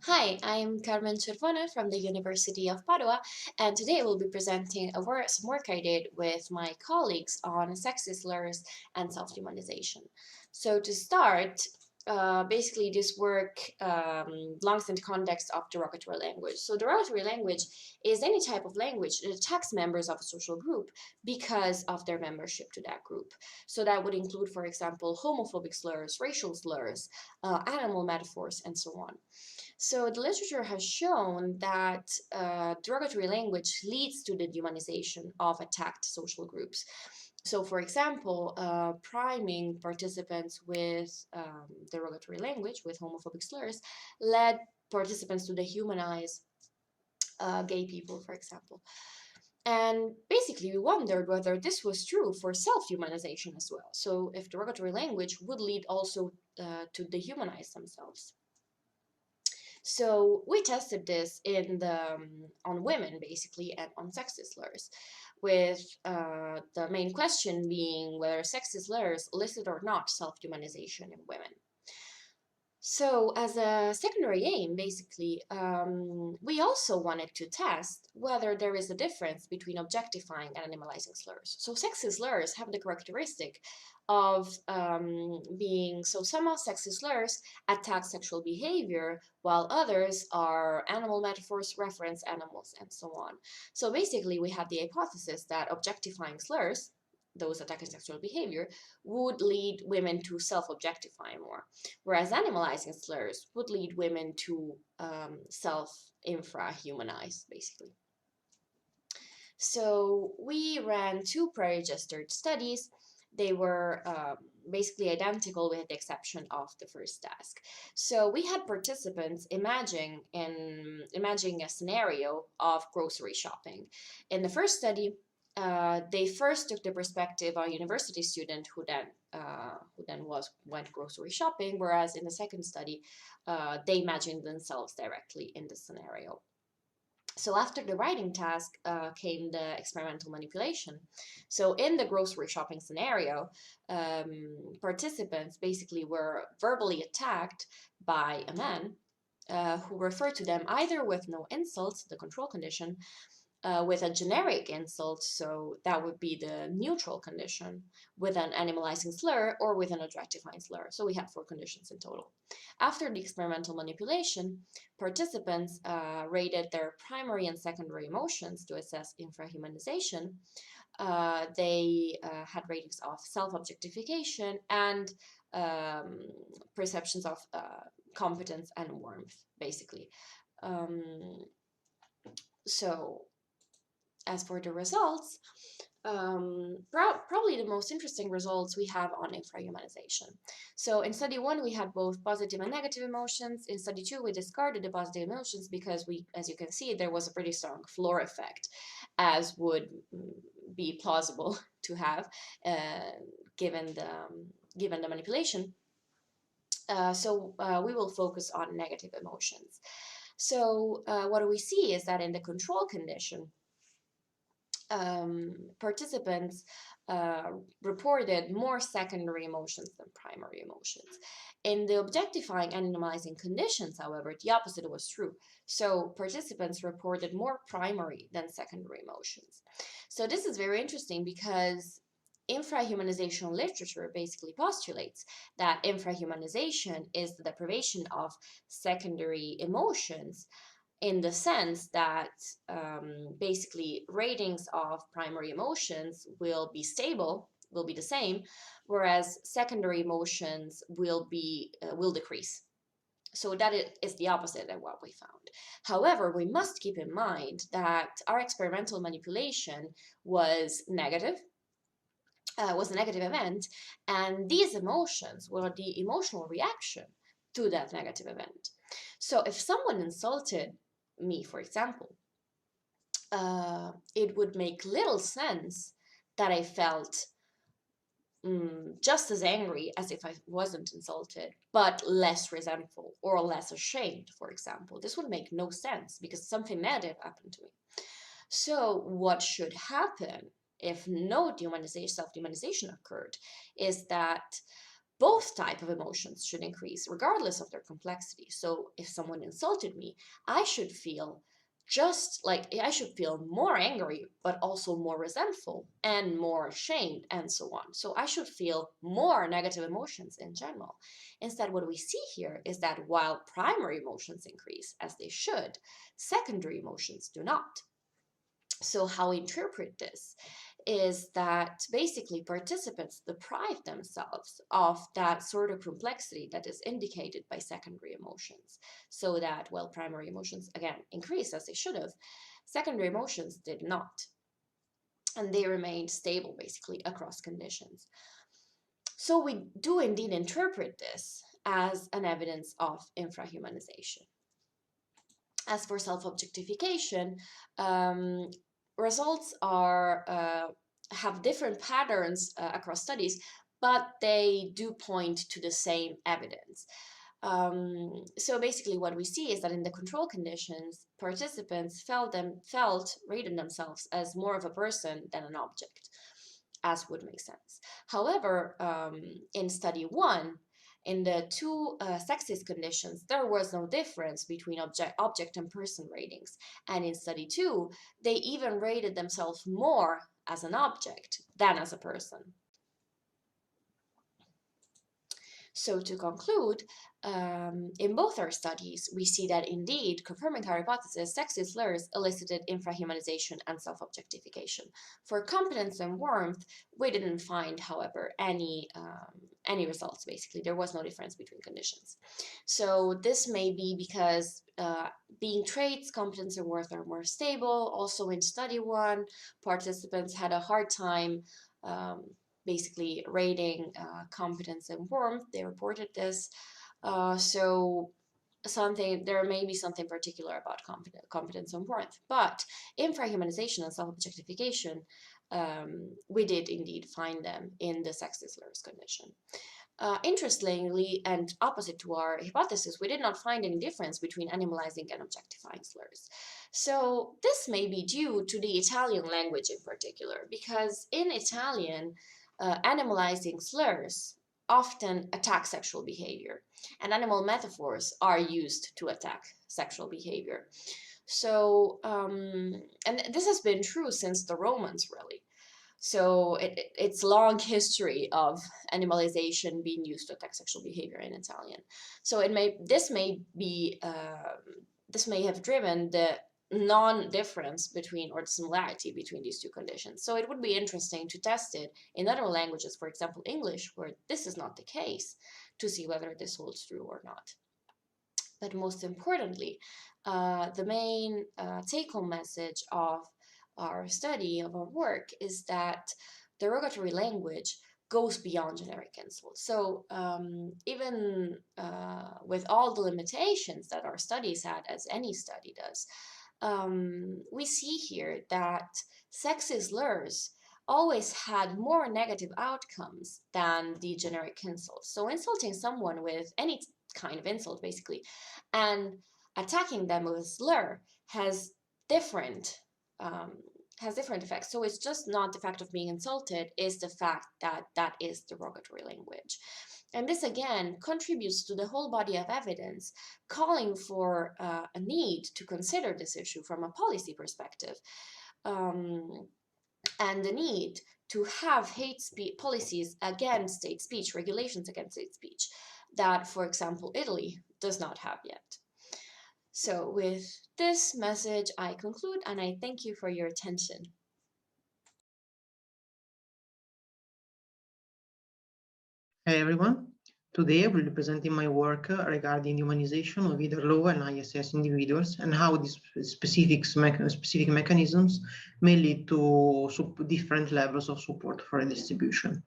Hi, I'm Carmen Cervone from the University of Padua, and today we'll be presenting some work I did with my colleagues on sexist slurs and self-humanization. So to start, basically this work belongs in the context of derogatory language. So derogatory language is any type of language that attacks members of a social group because of their membership to that group. So that would include, for example, homophobic slurs, racial slurs, animal metaphors, and so on. So the literature has shown that derogatory language leads to the dehumanization of attacked social groups. So, for example, priming participants with derogatory language, with homophobic slurs, led participants to dehumanize gay people, for example. And basically, we wondered whether this was true for self-humanization as well. So, if derogatory language would lead also to dehumanize themselves. So we tested this on women basically and on sexist slurs, with the main question being whether sexist slurs elicit or not self-humanization in women. So as a secondary aim, basically, we also wanted to test whether there is a difference between objectifying and animalizing slurs. So sexist slurs have the characteristic of being, so some of sexist slurs attack sexual behavior, while others are animal metaphors, reference animals, and so on. So basically, we had the hypothesis that objectifying slurs, those attacking sexual behavior, would lead women to self-objectify more, whereas animalizing slurs would lead women to self-infrahumanize, basically. So we ran two pre-registered studies. They were basically identical with the exception of the first task. So we had participants imagining a scenario of grocery shopping. In the first study, they first took the perspective of a university student who then went grocery shopping, whereas in the second study, they imagined themselves directly in the scenario. So after the writing task came the experimental manipulation. So in the grocery shopping scenario, participants basically were verbally attacked by a man who referred to them either with no insults, the control condition, with a generic insult, so that would be the neutral condition, with an animalizing slur, or with an objectifying slur. So we had 4 conditions in total. After the experimental manipulation, participants rated their primary and secondary emotions to assess infrahumanization. They had ratings of self-objectification and perceptions of competence and warmth, basically. So as for the results, probably the most interesting results we have on infrahumanization. So in study 1, we had both positive and negative emotions. In study 2, we discarded the positive emotions because as you can see, there was a pretty strong floor effect, as would be plausible to have given the manipulation. So we will focus on negative emotions. So what do we see is that in the control condition, participants reported more secondary emotions than primary emotions. In the objectifying and animalizing conditions, however, the opposite was true. So participants reported more primary than secondary emotions. So this is very interesting because infrahumanization literature basically postulates that infrahumanization is the deprivation of secondary emotions, in the sense that basically ratings of primary emotions will be stable, will be the same, whereas secondary emotions will decrease. So that is the opposite of what we found. However, we must keep in mind that our experimental manipulation was negative, was a negative event, and these emotions were the emotional reaction to that negative event. So if someone insulted me, for example, it would make little sense that I felt just as angry as if I wasn't insulted, but less resentful or less ashamed, for example. This would make no sense because something negative happened to me. So what should happen if no self-dehumanization occurred is that both types of emotions should increase regardless of their complexity. So if someone insulted me, I should feel more angry, but also more resentful and more ashamed and so on. So I should feel more negative emotions in general. Instead, what we see here is that while primary emotions increase, as they should, secondary emotions do not. So how we interpret this is that basically participants deprive themselves of that sort of complexity that is indicated by secondary emotions, so that while primary emotions again increase as they should have, secondary emotions did not, and they remained stable basically across conditions. So we do indeed interpret this as an evidence of infrahumanization. As for self-objectification, results have different patterns across studies, but they do point to the same evidence. So basically what we see is that in the control conditions, participants rated themselves as more of a person than an object, as would make sense. However, in study 1, in the two sexist conditions, there was no difference between object and person ratings. And in study 2, they even rated themselves more as an object than as a person. So to conclude, in both our studies, we see that indeed, confirming our hypothesis, sexist slurs elicited infrahumanization and self-objectification. For competence and warmth, we didn't find, however, any results, basically. There was no difference between conditions. So this may be because being traits, competence and worth are more stable. Also in study 1, participants had a hard time basically rating competence and warmth. They reported this. So there may be something particular about competence and warmth. But infrahumanization and self-objectification, we did indeed find them in the sexist slurs condition. Interestingly, and opposite to our hypothesis, we did not find any difference between animalizing and objectifying slurs. So this may be due to the Italian language in particular, because in Italian, animalizing slurs often attack sexual behavior, and animal metaphors are used to attack sexual behavior. So, and this has been true since the Romans, really. So it's long history of animalization being used to attack sexual behavior in Italian. So this may have driven the non-difference between, or the similarity between these two conditions. So it would be interesting to test it in other languages, for example, English, where this is not the case, to see whether this holds true or not. But most importantly, the main take-home message of our study, of our work, is that derogatory language goes beyond generic insults. So even with all the limitations that our studies had, as any study does, we see here that sexist slurs always had more negative outcomes than the generic insults. So insulting someone with any kind of insult, basically, and attacking them with a slur has different effects. So it's just not the fact of being insulted, it's the fact that that is derogatory language. And this again contributes to the whole body of evidence calling for a need to consider this issue from a policy perspective, and the need to have hate speech policies against hate speech, regulations against hate speech, that, for example, Italy does not have yet. So with this message, I conclude, and I thank you for your attention. Hey everyone, today I will be presenting my work regarding humanization of either low and high SS individuals and how these specific mechanisms may lead to different levels of support for redistribution.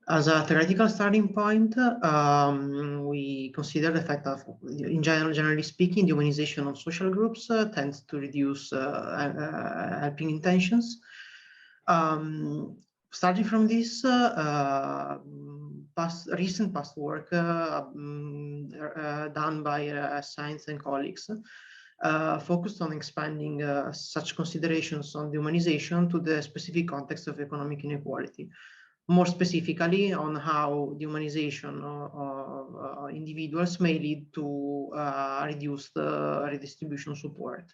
As a theoretical starting point, we consider the fact that, generally speaking, the humanization of social groups tends to reduce helping intentions. Starting from this, recent past work done by science and colleagues focused on expanding such considerations on dehumanization to the specific context of economic inequality. More specifically, on how dehumanization of individuals may lead to reduced redistribution support.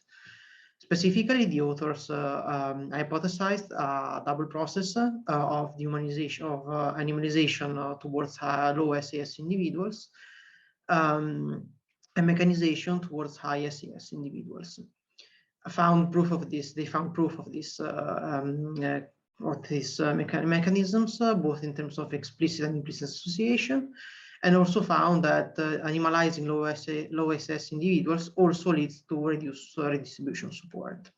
Specifically, the authors hypothesized a double process of dehumanization, of animalization towards low SES individuals, and mechanization towards high SES individuals. They found proof of this mechanisms, both in terms of explicit and implicit association, and also found that animalizing low SS individuals also leads to reduced redistribution support.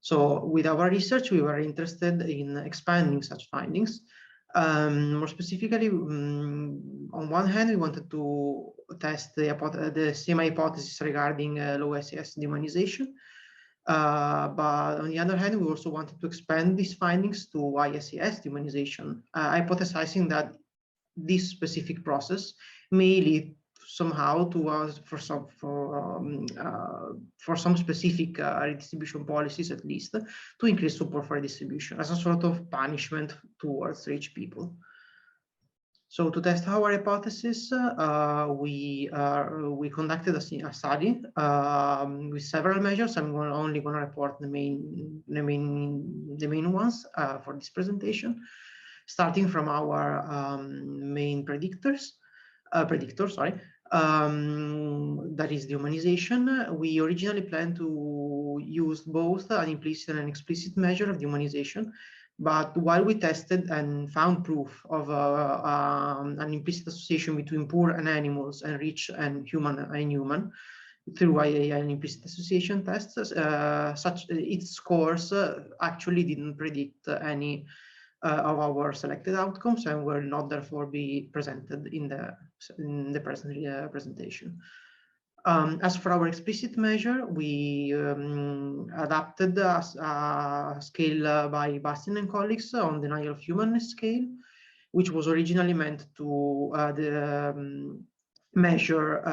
So with our research, we were interested in expanding such findings. More specifically, on one hand, we wanted to test the same hypothesis regarding low SES dehumanization. But on the other hand, we also wanted to expand these findings to high SES dehumanization, hypothesizing that this specific process may lead somehow to for some specific redistribution policies, at least, to increase support for redistribution as a sort of punishment towards rich people. So to test our hypothesis, we conducted a study with several measures. I'm only going to report the main ones for this presentation, starting from our main predictors. That is dehumanization. We originally planned to use both an implicit and explicit measure of dehumanization, but while we tested and found proof of an implicit association between poor and animals and rich and human through an implicit association tests, its scores actually didn't predict any of our selected outcomes and will not therefore be presented in the present presentation. As for our explicit measure, we adapted a scale by Bastian and colleagues on denial of humanness scale, which was originally meant to measure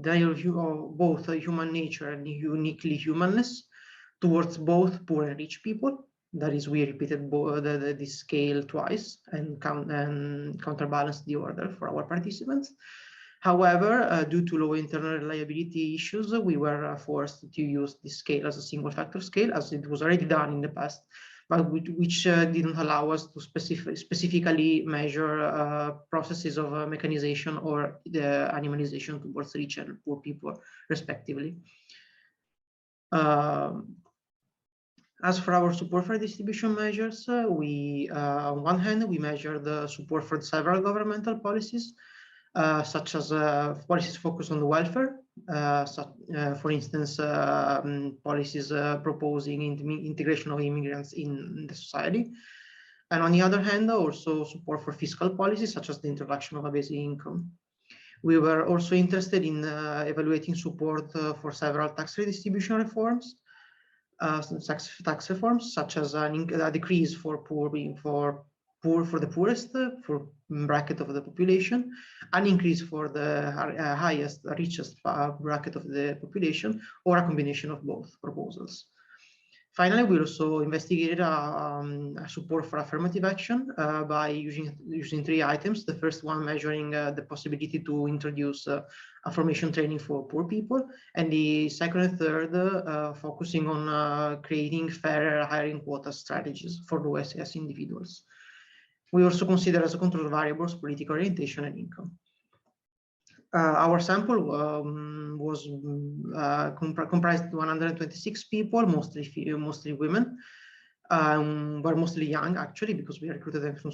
denial of both human nature and uniquely humanness towards both poor and rich people. That is, we repeated this scale twice and counterbalanced the order for our participants. However, due to low internal reliability issues, we were forced to use this scale as a single factor scale, as it was already done in the past, but which didn't allow us to specifically measure processes of mechanization or the animalization towards rich and poor people, respectively. As for our support for distribution measures, on one hand, we measure the support for several governmental policies, such as policies focused on the welfare, for instance, policies proposing integration of immigrants in the society. And on the other hand, also support for fiscal policies, such as the introduction of a basic income. We were also interested in evaluating support for several tax redistribution reforms, tax reforms, such as a decrease for the poorest, for bracket of the population, an increase for the richest bracket of the population, or a combination of both proposals. Finally, we also investigated a support for affirmative action by using 3 items. The first one measuring the possibility to introduce affirmation training for poor people, and the second and third focusing on creating fairer hiring quota strategies for low SES individuals. We also consider as a control variables political orientation and income. Our sample was comprised of 126 people, mostly women, but mostly young, actually, because we recruited them through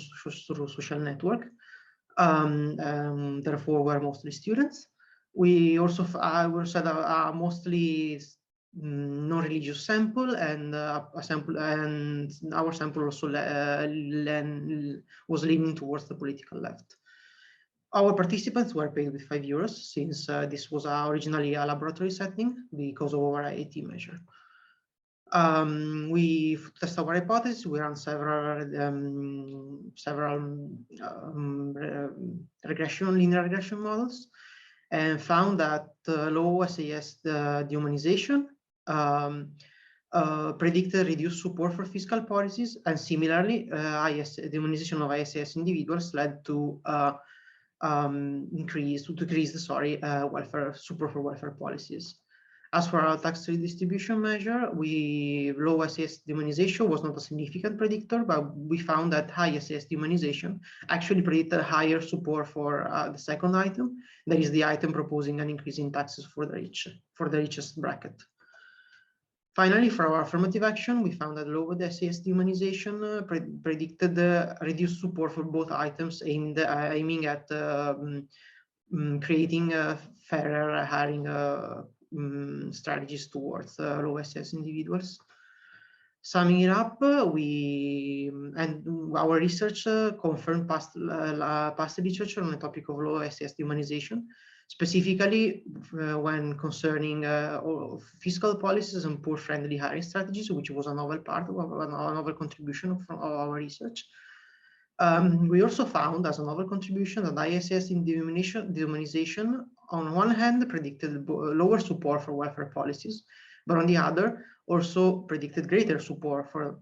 social network. Therefore, we're mostly students. We also had a mostly non-religious sample, and our sample also was leaning towards the political left. Our participants were paid with €5 since this was originally a laboratory setting because of our AT measure. We tested our hypothesis. We ran several linear regression models, and found that low SAS dehumanization predicted reduced support for fiscal policies, and similarly, dehumanization of ISS individuals led to decrease welfare support for welfare policies. As for our tax redistribution measure, low ISS dehumanization was not a significant predictor, but we found that high ISS dehumanization actually predicted higher support for the second item, that is the item proposing an increase in taxes for the richest bracket. Finally, for our affirmative action, we found that low SAS dehumanization predicted reduced support for both items, aiming at creating fairer hiring strategies towards low SAS individuals. Summing it up, our research confirmed past literature on the topic of low SAS dehumanization, specifically when concerning fiscal policies and poor-friendly hiring strategies, which was a novel part of a novel contribution from our research. We also found as a novel contribution that ISS in dehumanization, on one hand, predicted lower support for welfare policies, but on the other, also predicted greater support for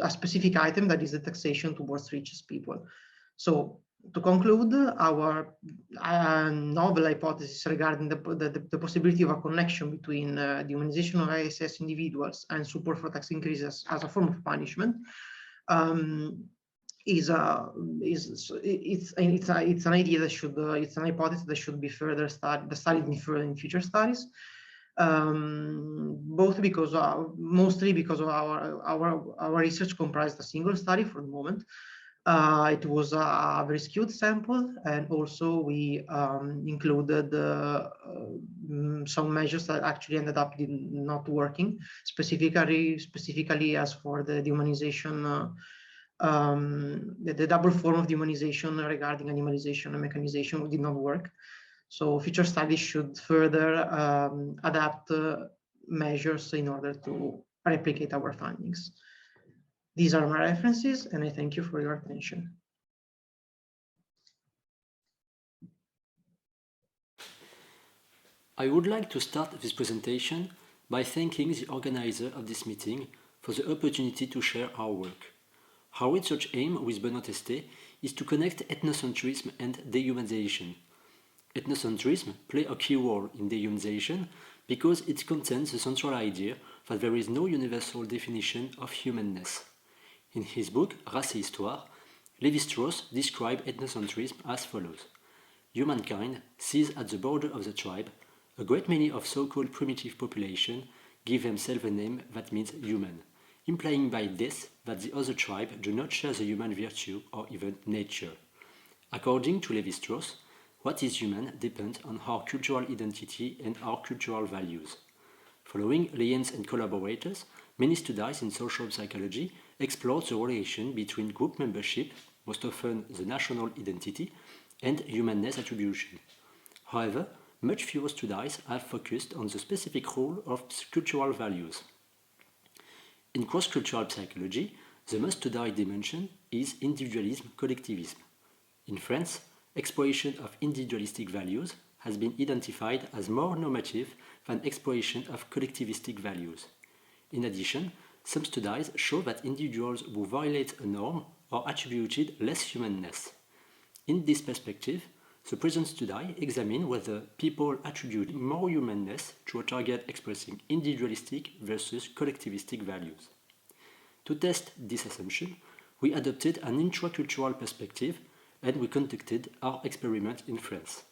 a specific item, that is the taxation towards richest people. So to conclude, our novel hypothesis regarding the possibility of a connection between the humanization of ISS individuals and support for tax increases as a form of punishment it's an idea that should it's an hypothesis that should be further studied in future studies. Mostly because of our research comprised a single study for the moment. It was a very skewed sample, and also we included some measures that actually ended up not working, specifically as for the dehumanization, the double form of dehumanization regarding animalization and mechanization did not work. So future studies should further adapt measures in order to replicate our findings. These are my references, and I thank you for your attention. I would like to start this presentation by thanking the organizer of this meeting for the opportunity to share our work. Our research aim with Benoît Esté is to connect ethnocentrism and dehumanization. Ethnocentrism plays a key role in dehumanization because it contains the central idea that there is no universal definition of humanness. In his book, Race et Histoire, Lévi-Strauss describes ethnocentrism as follows. Humankind sees at the border of the tribe a great many of so-called primitive population give themselves a name that means human, implying by this that the other tribe do not share the human virtue or even nature. According to Lévi-Strauss, what is human depends on our cultural identity and our cultural values. Following Lyons and collaborators, many studies in social psychology explore the relation between group membership, most often the national identity, and humanness attribution. However, much fewer studies have focused on the specific role of cultural values. In cross-cultural psychology, the most studied dimension is individualism-collectivism. In France, exploration of individualistic values has been identified as more normative than exploration of collectivistic values. In addition, some studies show that individuals who violate a norm are attributed less humanness. In this perspective, the present study examines whether people attribute more humanness to a target expressing individualistic versus collectivistic values. To test this assumption, we adopted an intracultural perspective and we conducted our experiment in France.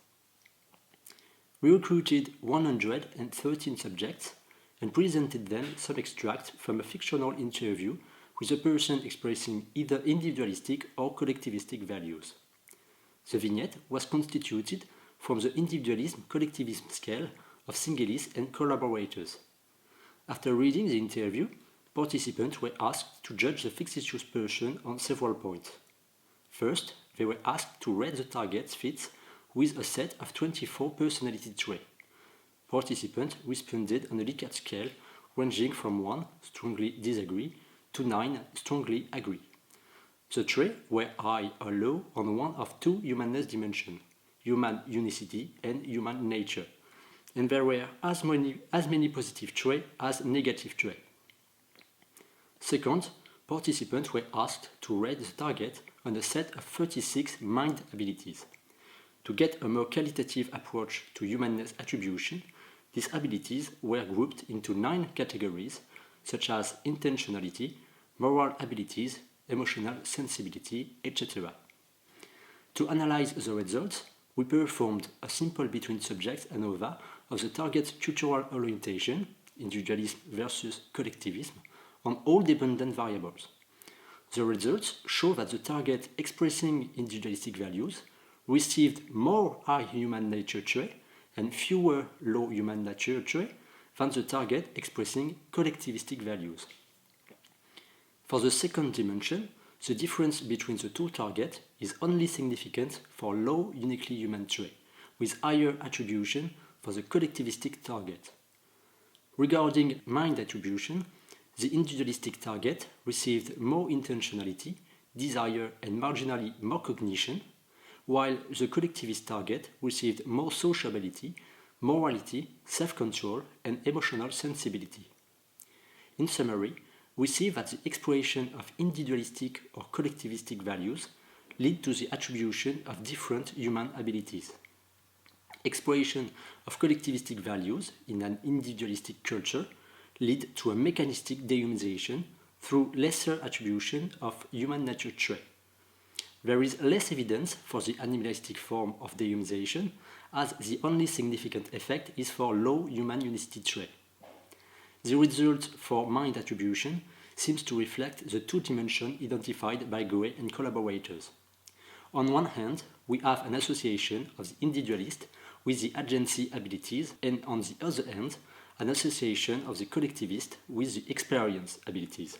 We recruited 113 subjects and presented them some extracts from a fictional interview with a person expressing either individualistic or collectivistic values. The vignette was constituted from the individualism-collectivism scale of Singelis and collaborators. After reading the interview, participants were asked to judge the fictitious person on several points. First, they were asked to rate the target's fits with a set of 24 personality traits. Participants responded on a Likert scale ranging from 1, strongly disagree, to 9, strongly agree. The traits were high or low on one of two humanness dimensions. human unicity and human nature. And there were as many positive traits as negative traits. Second, participants were asked to rate the target on a set of 36 mind abilities. To get a more qualitative approach to humanness attribution, these abilities were grouped into 9 categories, such as intentionality, moral abilities, emotional sensibility, etc. To analyze the results, we performed a simple between subjects ANOVA of the target's cultural orientation, individualism versus collectivism, on all dependent variables. The results show that the target expressing individualistic values received more high human nature traits and fewer low human nature traits than the target expressing collectivistic values. For the second dimension, the difference between the two targets is only significant for low uniquely human traits, with higher attribution for the collectivistic target. Regarding mind attribution, the individualistic target received more intentionality, desire, and marginally more cognition, while the collectivist target received more sociability, morality, self-control, and emotional sensibility. In summary, we see that the expression of individualistic or collectivistic values lead to the attribution of different human abilities. Expression of collectivistic values in an individualistic culture lead to a mechanistic dehumanization through lesser attribution of human nature traits. There is less evidence for the animalistic form of dehumanization, as the only significant effect is for low human unicity trait. The result for mind attribution seems to reflect the two dimensions identified by Gray and collaborators. On one hand, we have an association of the individualist with the agency abilities, and on the other hand, an association of the collectivist with the experience abilities.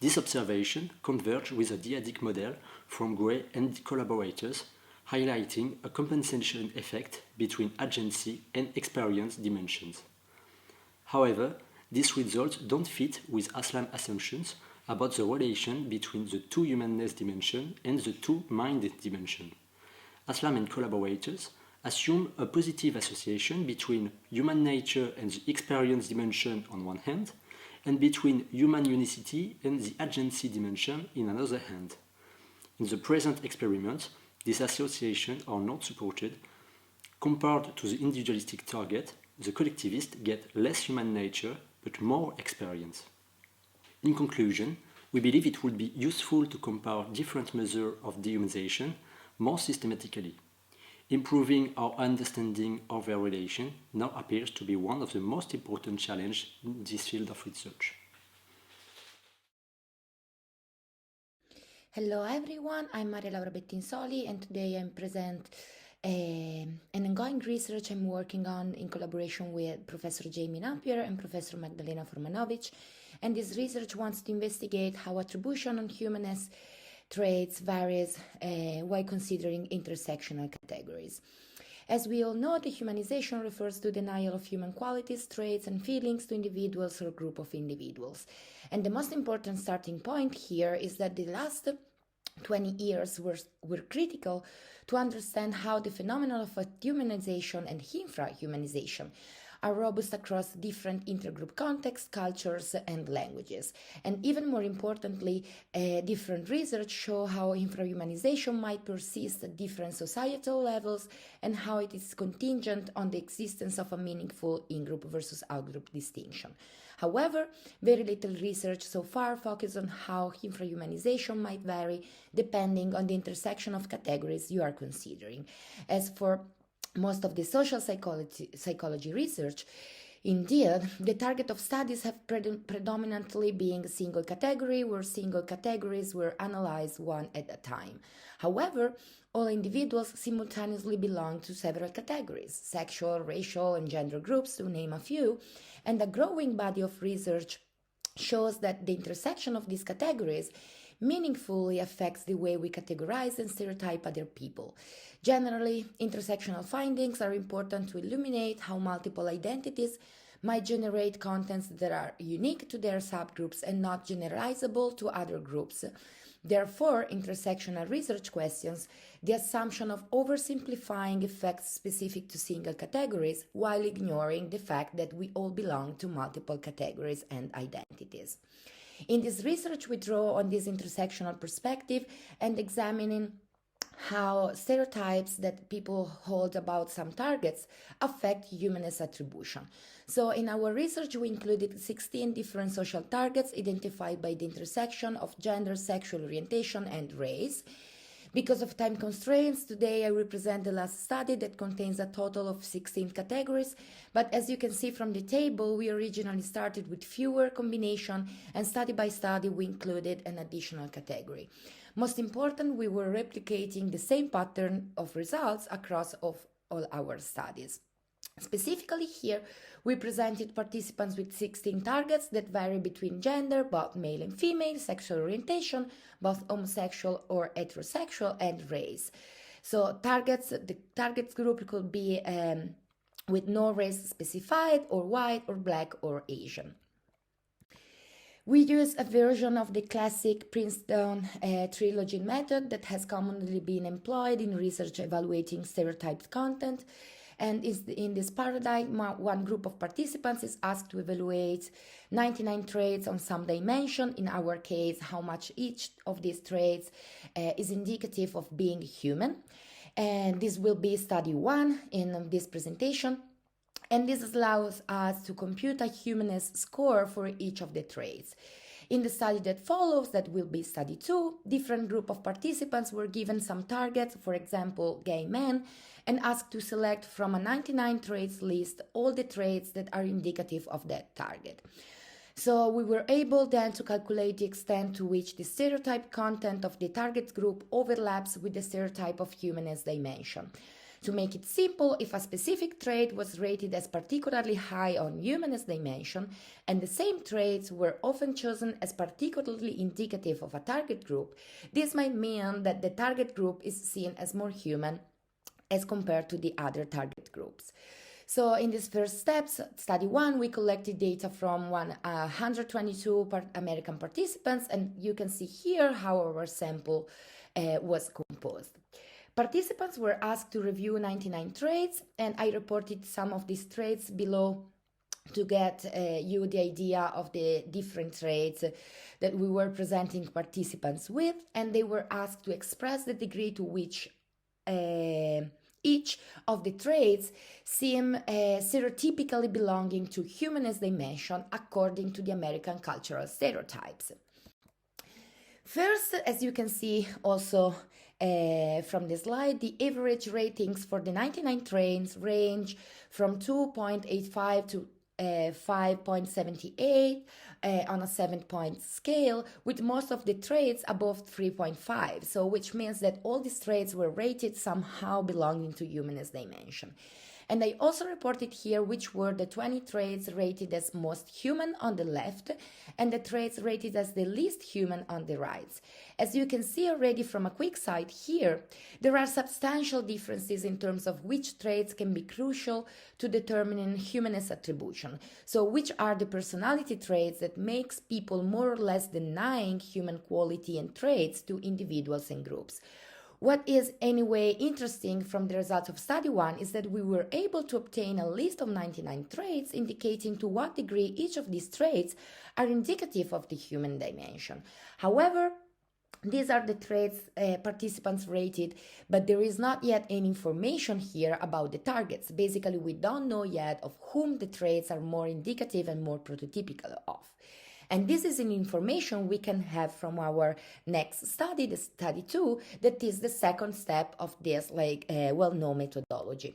This observation converged with a dyadic model from Gray and collaborators, highlighting a compensation effect between agency and experience dimensions. However, these results don't fit with Aslam assumptions about the relation between the two humanness dimensions and the two mind dimensions. Aslam and collaborators assume a positive association between human nature and the experience dimension on one hand, and between human unicity and the agency dimension in another hand. In the present experiment, these associations are not supported. Compared to the individualistic target, the collectivists get less human nature but more experience. In conclusion, we believe it would be useful to compare different measures of dehumanization more systematically. Improving our understanding of their relation now appears to be one of the most important challenges in this field of research. Hello everyone, I'm Laura Bettinsoli and today I'm present an ongoing research I'm working on in collaboration with Professor Jamie Napier and Professor Magdalena Furmanovic, and this research wants to investigate how attribution on humanness traits varies while considering intersectional categories. As we all know, dehumanization refers to denial of human qualities, traits, and feelings to individuals or group of individuals. And the most important starting point here is that the last 20 years were critical to understand how the phenomenon of dehumanization and infrahumanization are robust across different intergroup contexts, cultures, and languages. And even more importantly, different research show how infrahumanization might persist at different societal levels and how it is contingent on the existence of a meaningful in-group versus out-group distinction. However, very little research so far focuses on how infrahumanization might vary depending on the intersection of categories you are considering. As for most of the social psychology research, indeed, the target of studies have predominantly been single category, where single categories were analyzed one at a time. However, all individuals simultaneously belong to several categories, sexual, racial, and gender groups, to name a few, and a growing body of research shows that the intersection of these categories meaningfully affects the way we categorize and stereotype other people. Generally, intersectional findings are important to illuminate how multiple identities might generate contents that are unique to their subgroups and not generalizable to other groups. Therefore, intersectional research questions the assumption of oversimplifying effects specific to single categories while ignoring the fact that we all belong to multiple categories and identities. In this research, we draw on this intersectional perspective and examining how stereotypes that people hold about some targets affect humanness attribution. So in our research, we included 16 different social targets identified by the intersection of gender, sexual orientation, and race. Because of time constraints, today I represent the last study that contains a total of 16 categories, but as you can see from the table, we originally started with fewer combinations, and study by study we included an additional category. Most important, we were replicating the same pattern of results across all our studies. Specifically here, we presented participants with 16 targets that vary between gender, both male and female, sexual orientation, both homosexual or heterosexual, and race. So the targets group could be with no race specified, or white, or black, or Asian. We use a version of the classic Princeton trilogy method that has commonly been employed in research evaluating stereotyped content. And in this paradigm, one group of participants is asked to evaluate 99 traits on some dimension, in our case, how much each of these traits is indicative of being human. And this will be study 1 in this presentation. And this allows us to compute a humanness score for each of the traits. In the study that follows, that will be study 2, different group of participants were given some targets, for example, gay men, and asked to select from a 99 traits list all the traits that are indicative of that target. So we were able then to calculate the extent to which the stereotype content of the target group overlaps with the stereotype of humanness dimension. To make it simple, if a specific trait was rated as particularly high on humanness dimension, and the same traits were often chosen as particularly indicative of a target group, this might mean that the target group is seen as more human as compared to the other target groups. So in these first steps, study 1, we collected data from 122 American participants, and you can see here how our sample was composed. Participants were asked to review 99 traits, and I reported some of these traits below to get you the idea of the different traits that we were presenting participants with, and they were asked to express the degree to which each of the traits seem stereotypically belonging to humanness dimension according to the American cultural stereotypes. First, as you can see also from the slide, the average ratings for the 99 traits range from 2.85 to 5.78 on a 7-point scale, with most of the traits above 3.5, so which means that all these traits were rated somehow belonging to humanness dimension. And I also reported here which were the 20 traits rated as most human on the left and the traits rated as the least human on the right. As you can see already from a quick sight here, there are substantial differences in terms of which traits can be crucial to determining humanness attribution. So which are the personality traits that makes people more or less denying human quality and traits to individuals and groups. What is anyway interesting from the results of study 1 is that we were able to obtain a list of 99 traits indicating to what degree each of these traits are indicative of the human dimension. However, these are the traits participants rated, but there is not yet any information here about the targets. Basically, we don't know yet of whom the traits are more indicative and more prototypical of. And this is an information we can have from our next study, the study 2, that is the second step of this well-known methodology.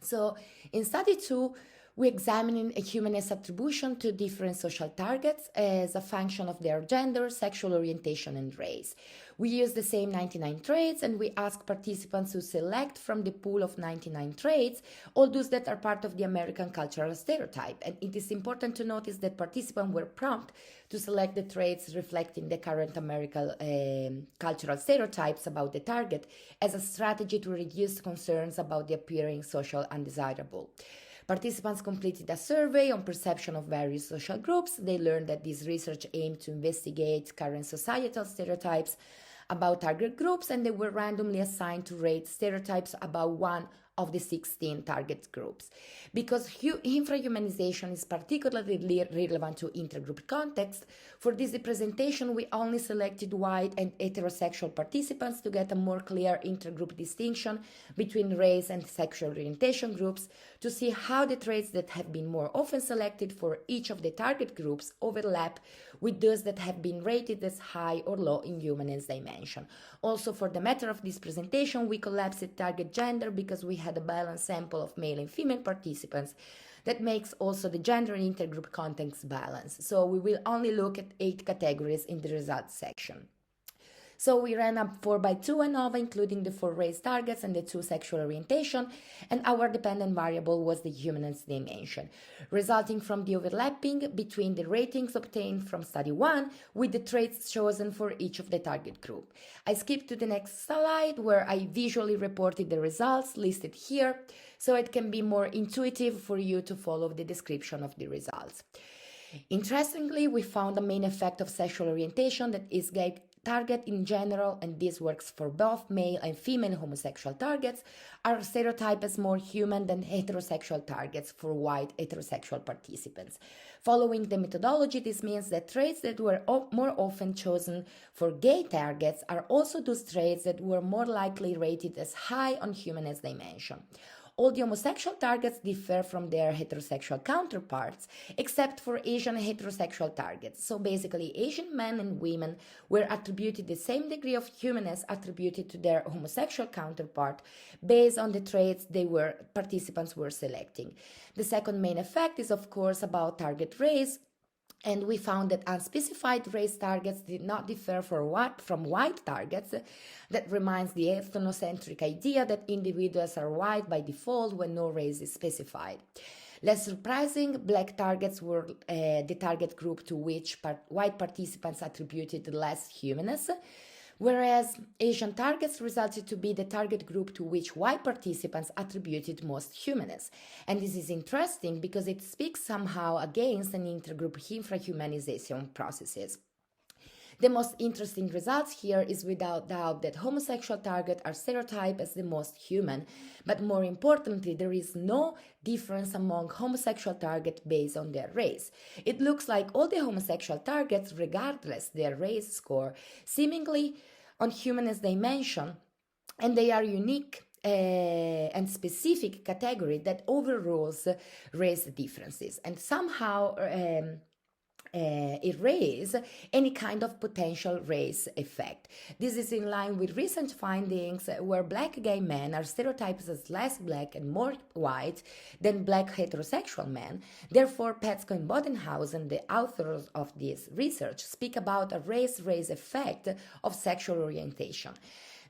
So in study 2, we examine a humanness attribution to different social targets as a function of their gender, sexual orientation, and race. We use the same 99 traits, and we ask participants to select from the pool of 99 traits all those that are part of the American cultural stereotype. And it is important to notice that participants were prompted to select the traits reflecting the current American cultural stereotypes about the target as a strategy to reduce concerns about the appearing social undesirable. Participants completed a survey on perception of various social groups. They learned that this research aimed to investigate current societal stereotypes about target groups, and they were randomly assigned to rate stereotypes about one of the 16 target groups. Because infrahumanization is particularly relevant to intergroup context, for this representation we only selected white and heterosexual participants to get a more clear intergroup distinction between race and sexual orientation groups, to see how the traits that have been more often selected for each of the target groups overlap with those that have been rated as high or low in humanness dimension. Also, for the matter of this presentation, we collapsed target gender because we had a balanced sample of male and female participants. That makes also the gender and intergroup context balance. So we will only look at 8 categories in the results section. So we ran up 4x2 ANOVA, including the 4 race targets and the 2 sexual orientation, and our dependent variable was the humanness dimension, resulting from the overlapping between the ratings obtained from study 1 with the traits chosen for each of the target group. I skipped to the next slide where I visually reported the results listed here, so it can be more intuitive for you to follow the description of the results. Interestingly, we found a main effect of sexual orientation that is gay target in general, and this works for both male and female homosexual targets, are stereotyped as more human than heterosexual targets for white heterosexual participants. Following the methodology, this means that traits that were more often chosen for gay targets are also those traits that were more likely rated as high on humanness dimension. All the homosexual targets differ from their heterosexual counterparts, except for Asian heterosexual targets. So basically, Asian men and women were attributed the same degree of humanness attributed to their homosexual counterpart based on the traits participants were selecting. The second main effect is, of course, about target race. And we found that unspecified race targets did not differ from white targets. That reminds the ethnocentric idea that individuals are white by default when no race is specified. Less surprising, black targets were the target group to which white participants attributed less humanness, whereas Asian targets resulted to be the target group to which white participants attributed most humanness. And this is interesting because it speaks somehow against an intergroup infrahumanization processes. The most interesting results here is without doubt that homosexual targets are stereotyped as the most human, but more importantly, there is no difference among homosexual targets based on their race. It looks like all the homosexual targets, regardless their race score, seemingly on humanness dimension, and they are unique and specific category that overrules race differences and somehow erase any kind of potential race effect. This is in line with recent findings where black gay men are stereotyped as less black and more white than black heterosexual men. Therefore, Petsko and Bodenhausen, the authors of this research, speak about a race effect of sexual orientation.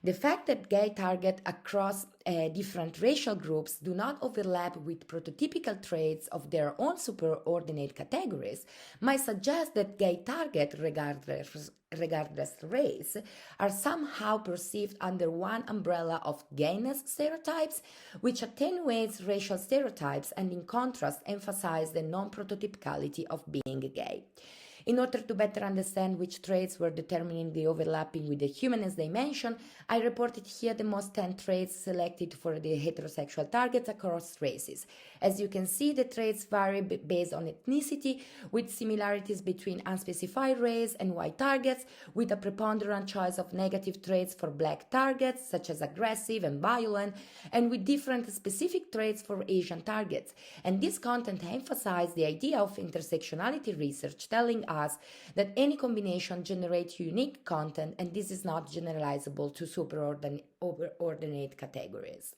The fact that gay targets across different racial groups do not overlap with prototypical traits of their own superordinate categories might suggest that gay targets, regardless race, are somehow perceived under one umbrella of gayness stereotypes, which attenuates racial stereotypes and in contrast emphasize the non-prototypicality of being gay. In order to better understand which traits were determining the overlapping with the humanness dimension, I reported here the most 10 traits selected for the heterosexual targets across races. As you can see, the traits vary based on ethnicity, with similarities between unspecified race and white targets, with a preponderant choice of negative traits for black targets, such as aggressive and violent, and with different specific traits for Asian targets. And this content emphasized the idea of intersectionality research, telling us that any combination generates unique content, and this is not generalizable to superordinate categories.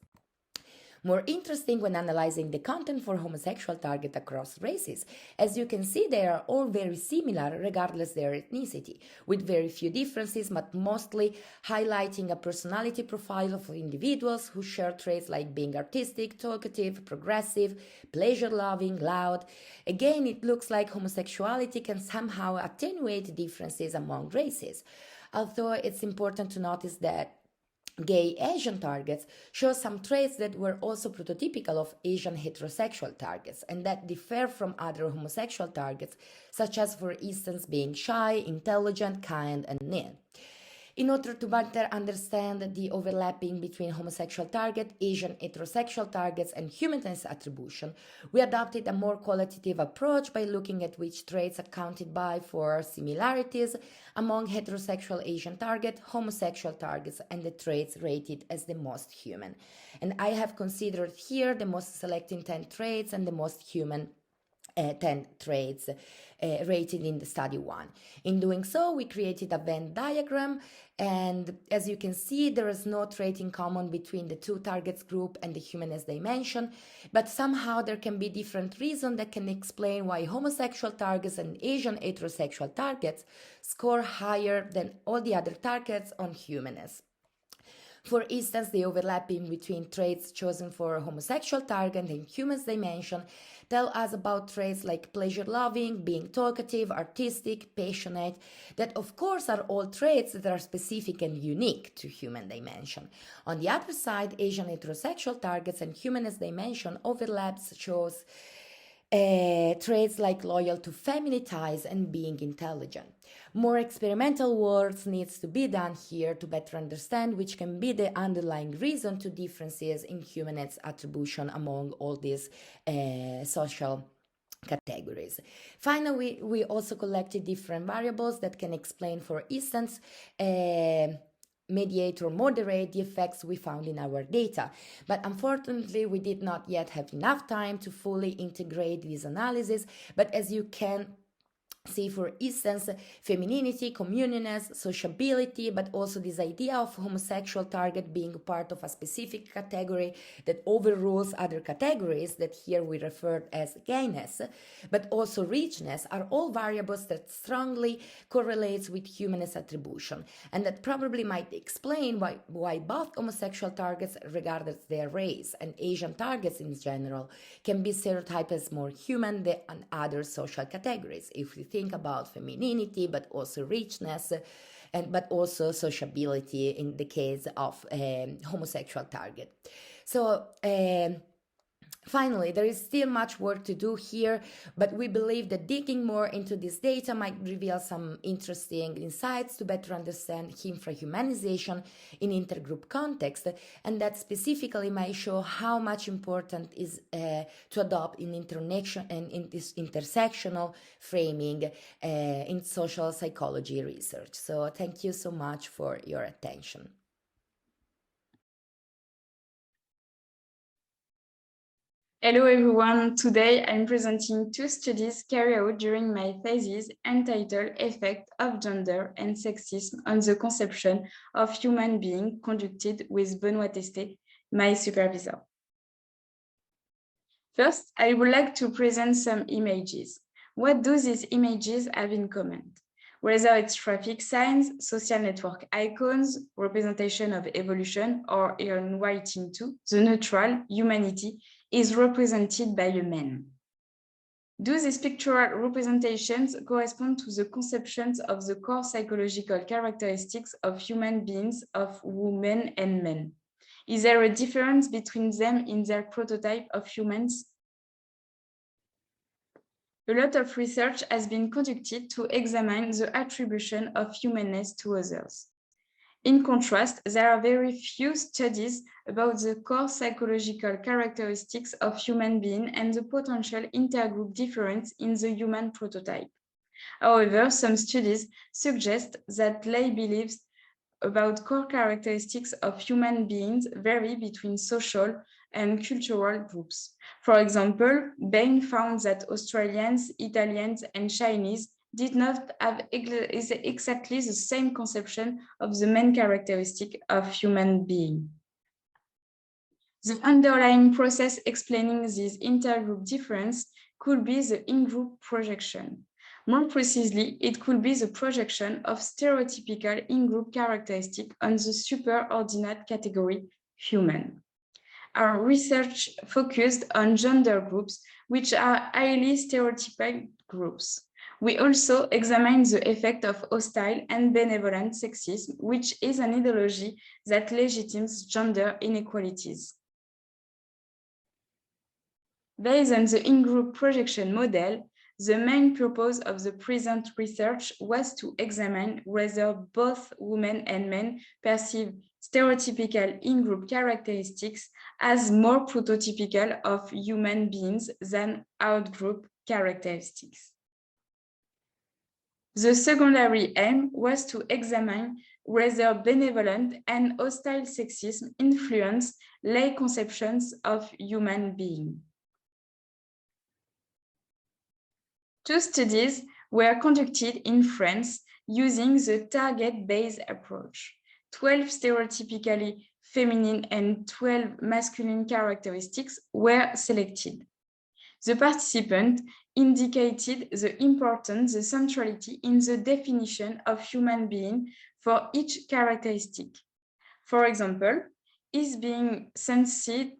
More interesting when analyzing the content for homosexual targets across races. As you can see, they are all very similar regardless their ethnicity, with very few differences, but mostly highlighting a personality profile of individuals who share traits like being artistic, talkative, progressive, pleasure-loving, loud. Again, it looks like homosexuality can somehow attenuate differences among races, although it's important to notice that gay Asian targets show some traits that were also prototypical of Asian heterosexual targets and that differ from other homosexual targets, such as, for instance, being shy, intelligent, kind, and neat. In order to better understand the overlapping between homosexual target, Asian heterosexual targets, and humanness attribution, we adopted a more qualitative approach by looking at which traits accounted by for similarities among heterosexual Asian target, homosexual targets, and the traits rated as the most human. And I have considered here the most selecting 10 traits and the most human 10 traits rated in the study 1. In doing so, we created a Venn diagram, and as you can see, there is no trait in common between the two targets group and the humanness dimension, but somehow there can be different reasons that can explain why homosexual targets and Asian heterosexual targets score higher than all the other targets on humanness. For instance, the overlapping between traits chosen for homosexual target and humanness dimension tell us about traits like pleasure-loving, being talkative, artistic, passionate, that of course are all traits that are specific and unique to human dimension. On the other side, Asian heterosexual targets and humanness dimension overlaps shows traits like loyal to family ties and being intelligent. More experimental work needs to be done here to better understand which can be the underlying reason to differences in humanness attribution among all these social categories. Finally, we also collected different variables that can explain, for instance, mediate or moderate the effects we found in our data. But unfortunately, we did not yet have enough time to fully integrate this analysis. But as you can see, for instance, femininity, communioness, sociability, but also this idea of homosexual target being part of a specific category that overrules other categories that here we refer as gayness, but also richness, are all variables that strongly correlates with humanness attribution, and that probably might explain why both homosexual targets, regardless their race, and Asian targets in general, can be stereotyped as more human than other social categories, if we think about femininity, but also richness, but also sociability in the case of homosexual target. So finally, there is still much work to do here, but we believe that digging more into this data might reveal some interesting insights to better understand infrahumanization in intergroup context, and that specifically might show how much important is to adopt in interaction and in this intersectional framing in social psychology research. So thank you so much for your attention. Hello everyone, today I'm presenting two studies carried out during my thesis entitled Effect of Gender and Sexism on the Conception of Human Being, conducted with Benoît Testé, my supervisor. First, I would like to present some images. What do these images have in common? Whether it's traffic signs, social network icons, representation of evolution, or in writing too, the neutral humanity is represented by a man. Do these pictorial representations correspond to the conceptions of the core psychological characteristics of human beings, of women and men? Is there a difference between them in their prototype of humans? A lot of research has been conducted to examine the attribution of humanness to others. In contrast, there are very few studies about the core psychological characteristics of human beings and the potential intergroup difference in the human prototype. However, some studies suggest that lay beliefs about core characteristics of human beings vary between social and cultural groups. For example, Bain found that Australians, Italians, and Chinese did not have exactly the same conception of the main characteristic of human being. The underlying process explaining this intergroup difference could be the in-group projection. More precisely, it could be the projection of stereotypical in-group characteristic on the superordinate category human. Our research focused on gender groups, which are highly stereotypic groups. We also examine the effect of hostile and benevolent sexism, which is an ideology that legitimates gender inequalities. Based on the in-group projection model, the main purpose of the present research was to examine whether both women and men perceive stereotypical in-group characteristics as more prototypical of human beings than out-group characteristics. The secondary aim was to examine whether benevolent and hostile sexism influence lay conceptions of human beings. Two studies were conducted in France using the target-based approach. 12 stereotypically feminine and 12 masculine characteristics were selected. The participants indicated the importance, the centrality in the definition of human being for each characteristic. For example, is being sensitive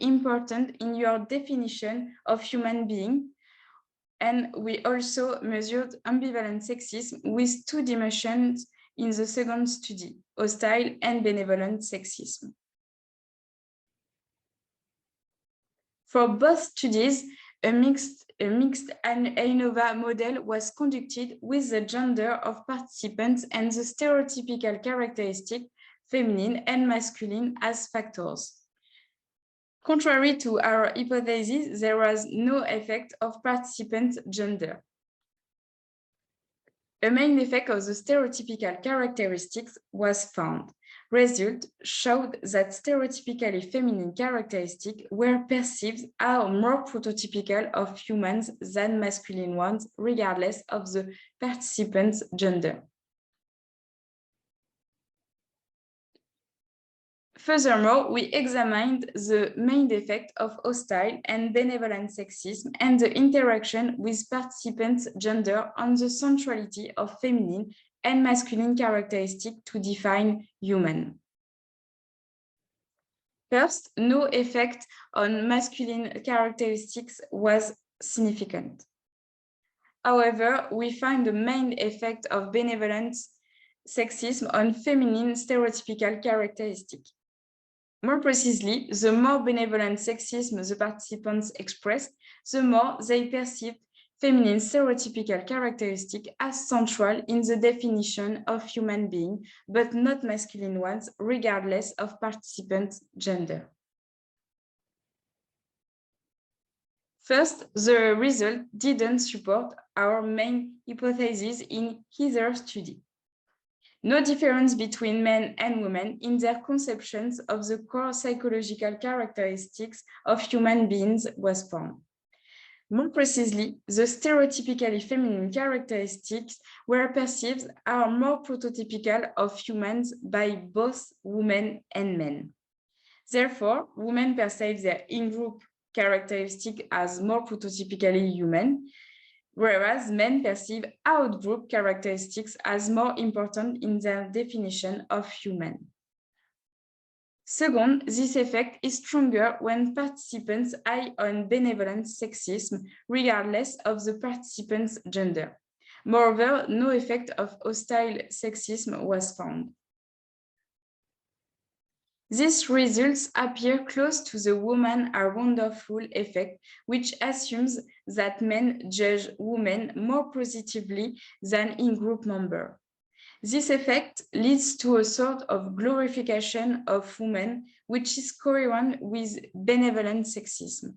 important in your definition of human being? And we also measured ambivalent sexism with 2 dimensions in the second study, hostile and benevolent sexism. For both studies, a mixed ANOVA model was conducted with the gender of participants and the stereotypical characteristic, feminine and masculine, as factors. Contrary to our hypothesis, there was no effect of participants' gender. A main effect of the stereotypical characteristics was found. Results showed that stereotypically feminine characteristics were perceived as more prototypical of humans than masculine ones, regardless of the participants' gender. Furthermore, we examined the main effect of hostile and benevolent sexism and the interaction with participants' gender on the centrality of feminine and masculine characteristics to define human. First, no effect on masculine characteristics was significant. However, we find the main effect of benevolent sexism on feminine stereotypical characteristics. More precisely, the more benevolent sexism the participants expressed, the more they perceived feminine stereotypical characteristics as central in the definition of human being, but not masculine ones, regardless of participants' gender. First, the result didn't support our main hypothesis in either study. No difference between men and women in their conceptions of the core psychological characteristics of human beings was found. More precisely, the stereotypically feminine characteristics were perceived as more prototypical of humans by both women and men. Therefore, women perceive their in-group characteristics as more prototypically human, whereas men perceive out-group characteristics as more important in their definition of human. Second, this effect is stronger when participants eye on benevolent sexism, regardless of the participant's gender. Moreover, no effect of hostile sexism was found. These results appear close to the women are wonderful effect, which assumes that men judge women more positively than in-group members. This effect leads to a sort of glorification of women, which is coherent with benevolent sexism.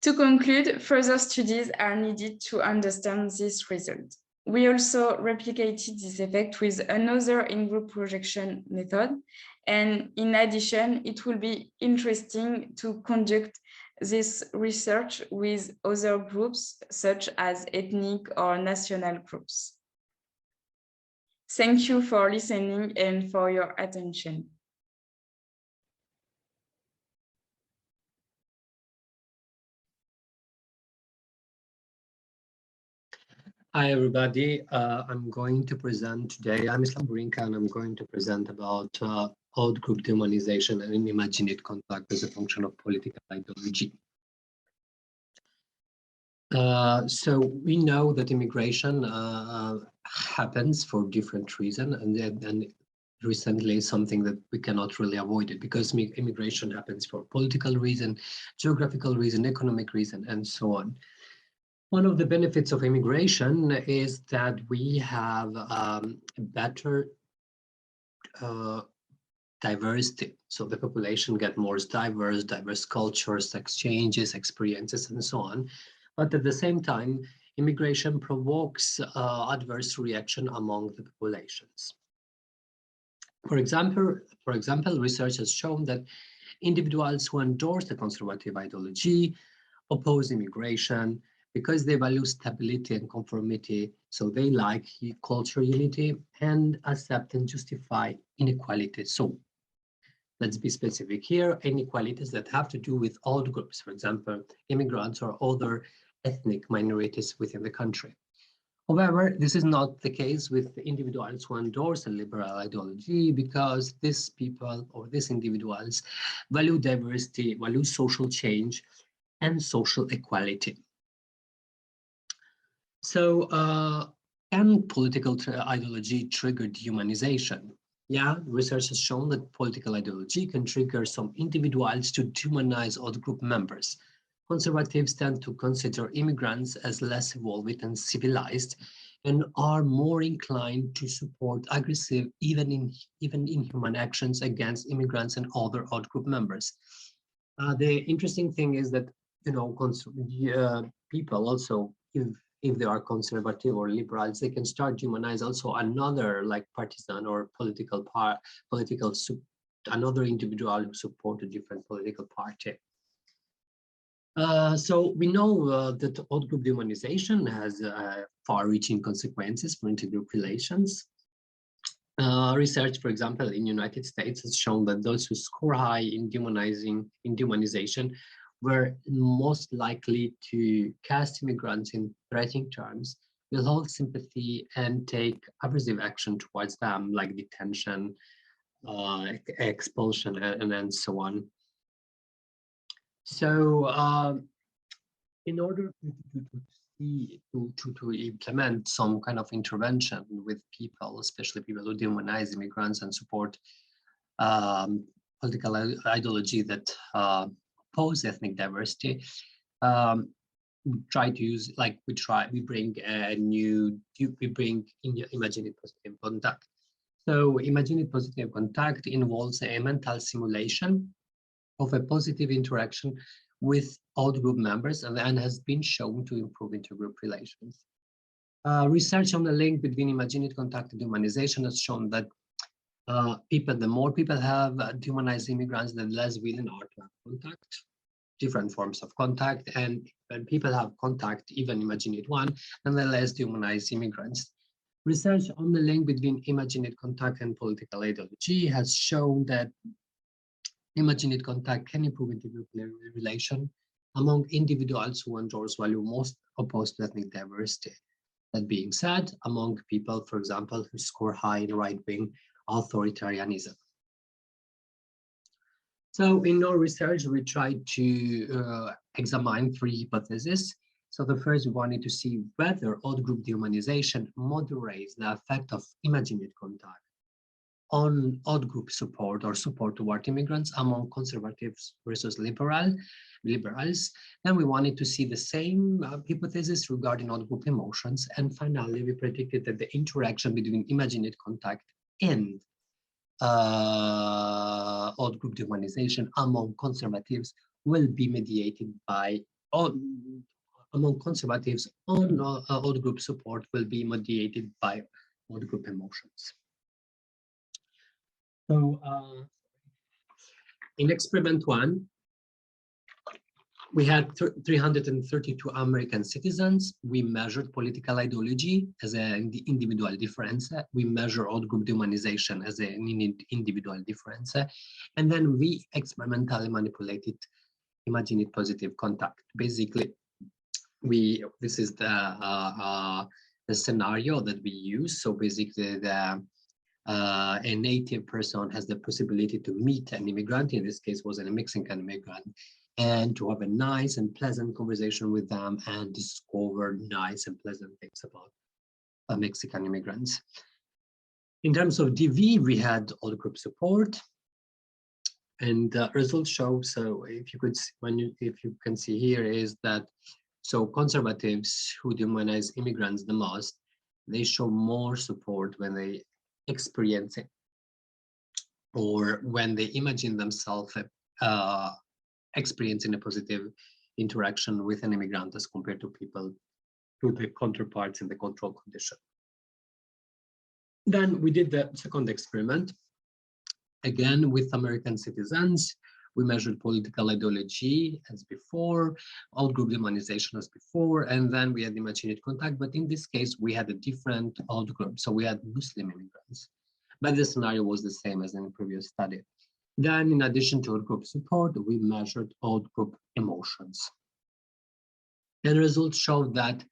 To conclude, further studies are needed to understand this result. We also replicated this effect with another in-group projection method. And in addition, it will be interesting to conduct this research with other groups, such as ethnic or national groups. Thank you for listening and for your attention. Hi, everybody. I'm going to present today. I'm Islam Borinca, and I'm going to present about out-group dehumanization and imaginate contact as a function of political ideology. So we know that immigration happens for different reasons, and recently something that we cannot really avoid it, because immigration happens for political reason, geographical reason, economic reason, and so on. One of the benefits of immigration is that we have a better diversity. So the population get more diverse cultures, exchanges, experiences, and so on. But at the same time, immigration provokes adverse reaction among the populations. For example, research has shown that individuals who endorse the conservative ideology oppose immigration because they value stability and conformity. So they like cultural unity and accept and justify inequality. So let's be specific here, inequalities that have to do with all groups, for example, immigrants or other ethnic minorities within the country. However, this is not the case with individuals who endorse a liberal ideology, because these people or these individuals value diversity, value social change, and social equality. So, can political ideology trigger dehumanization? Yeah, research has shown that political ideology can trigger some individuals to dehumanize other group members. Conservatives tend to consider immigrants as less evolved and civilized, and are more inclined to support aggressive, even inhuman actions against immigrants and other odd group members. The interesting thing is that, you know, people also, if they are conservative or liberals, they can start to humanize also another, like, partisan or another individual who support a different political party. So we know that odd group dehumanization has far-reaching consequences for intergroup relations. Research, for example, in the United States has shown that those who score high in dehumanization were most likely to cast immigrants in threatening terms, will hold sympathy, and take aversive action towards them, like detention, expulsion, and so on. So in order to implement some kind of intervention with people, especially people who demonize immigrants and support political ideology that oppose ethnic diversity, we try to use, like, we bring imagined positive contact. So imagined positive contact involves a mental simulation of a positive interaction with all group members, and has been shown to improve intergroup relations. Research on the link between imagined contact and dehumanization has shown that the more people have dehumanized immigrants, the less willing are to have contact, different forms of contact, and when people have contact, even imagined one, then the less dehumanized immigrants. Research on the link between imagined contact and political ideology has shown that imagined contact can improve intergroup relation among individuals who endorse value most opposed to ethnic diversity. That being said, among people, for example, who score high in right-wing authoritarianism. So in our research, we tried to examine three hypotheses. So the first, we wanted to see whether odd group dehumanization moderates the effect of imagined contact on odd group support or support toward immigrants among conservatives versus liberals. Then we wanted to see the same hypothesis regarding odd group emotions. And finally, we predicted that the interaction between imagined contact and odd group dehumanization among conservatives will be mediated by, among conservatives, odd group support will be mediated by odd group emotions. So in experiment 1, we had 332 American citizens. We measured political ideology as an individual difference. We measure odd group dehumanization as an individual difference. And then we experimentally manipulated imagined positive contact. Basically, this is the scenario that we use. So basically, a native person has the possibility to meet an immigrant. In this case, was a Mexican immigrant. and to have a nice and pleasant conversation with them and discover nice and pleasant things about Mexican immigrants. In terms of DV, we had all group support, and the results show. So if you could, if you can see here, is that so conservatives who demonize immigrants the most, they show more support when they experience it, or when they imagine themselves experiencing a positive interaction with an immigrant as compared to people, to the counterparts in the control condition. Then we did the second experiment, again with American citizens. We measured political ideology as before, out-group demonization as before, and then we had imagined contact, but in this case, we had a different out-group. So we had Muslim immigrants, but the scenario was the same as in the previous study. Then, in addition to out-group support, we measured out-group emotions. And results showed that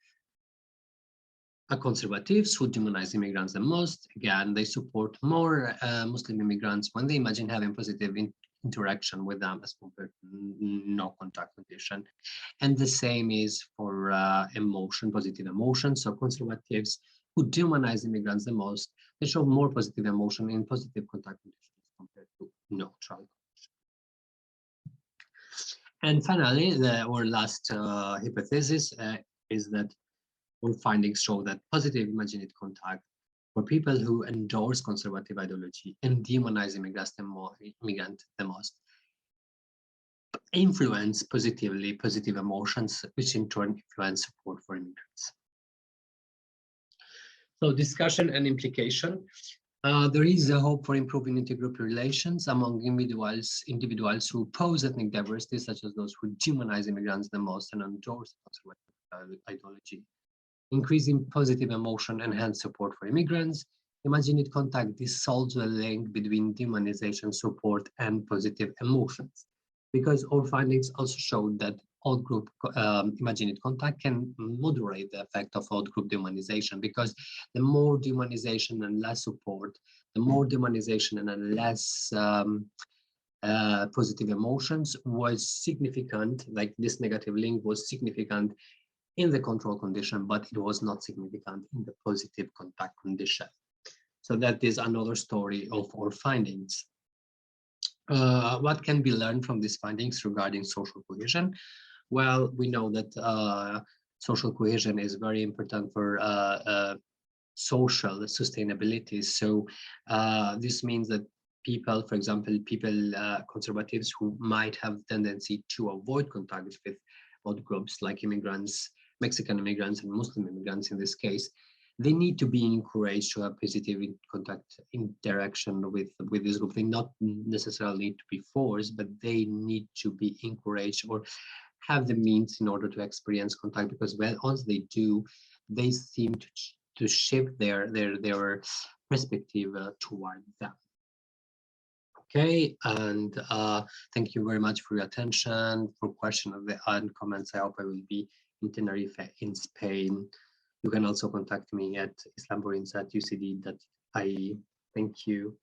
conservatives who demonize immigrants the most, again, they support more Muslim immigrants when they imagine having positive interaction with them as compared to no contact condition. And the same is for emotion, positive emotion. So conservatives who demonize immigrants the most, they show more positive emotion in positive contact conditions compared to neutral. And finally, our last hypothesis is that our findings show that positive imagined contact for people who endorse conservative ideology and demonize immigrants the most influence positively positive emotions, which in turn influence support for immigrants. So discussion and implication. There is a hope for improving intergroup relations among individuals who oppose ethnic diversity, such as those who demonize immigrants the most and endorse conservative ideology. Increasing positive emotion and hence support for immigrants. Imagined contact dissolves the link between demonization support and positive emotions, because our findings also showed that out-group imagined contact can moderate the effect of out-group demonization, because the more demonization and less support, the more demonization and less positive emotions was significant, like this negative link was significant in the control condition, but it was not significant in the positive contact condition. So that is another story of our findings. What can be learned from these findings regarding social cohesion? Well, we know that social cohesion is very important for social sustainability. So this means that people, for example, conservatives who might have tendency to avoid contact with out groups like immigrants, Mexican immigrants and Muslim immigrants in this case, they need to be encouraged to have positive contact interaction with this group. They not necessarily need to be forced, but they need to be encouraged or have the means in order to experience contact, because once they do, they seem to shift their perspective toward them. Okay, and thank you very much for your attention. For questions and comments, I hope I will be in Tenerife in Spain. You can also contact me at islamborinca@ucd.ie. Thank you.